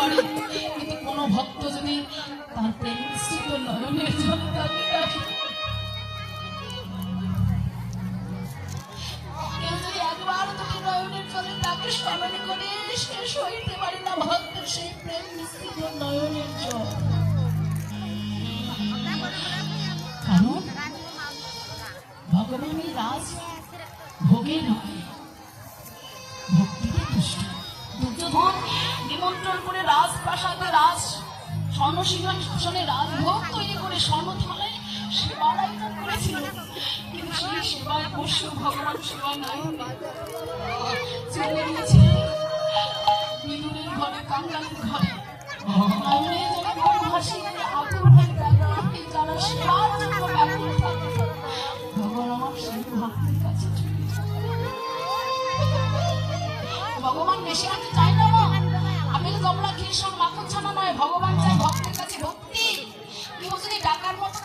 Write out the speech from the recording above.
পারে, কিন্তু কোনো ভক্ত যদি তার প্রেম মিশ্রিত নয়নের জল তাকে ডাকে, কেউ যদি একবার তোকে নয়নের জলে তাকে স্মরণ করে শেষ হইতে পারে না ভক্তের সেই প্রেম মিশ্রিত নয়নের জল। কারণ ভগবানের রাজ ভোগে নয়, ভক্তিতে তুষ্ট। দুর্যোধন নিমন্ত্রণ করে রাজপ্রাসাদে রাজ স্বর্ণসিংহাসনে রাজভোগ তৈরি করে স্বর্ণথালায় সেবার আয়োজন করেছিল, কিন্তু সেই সেবায় বসে ভগবান সেবা নাই, চলে গিয়েছে বিদুরের ঘরে, কাঙ্গালের ঘরে। নয়নে যেন ঘর ভাসিয়ে আকুল হয়ে যারা সেবার জন্য ব্যাকুল থাকে, ভগবান আমার সেই ভক্তের কাছে চলে যায়। ভগবান বেশি আনতে চায় না, আপেল কমলা ক্ষীর সব মাখন ছানা নয়, ভগবান চায় ভক্তের কাছে ভক্তি। কেউ যদি ডাকার মতো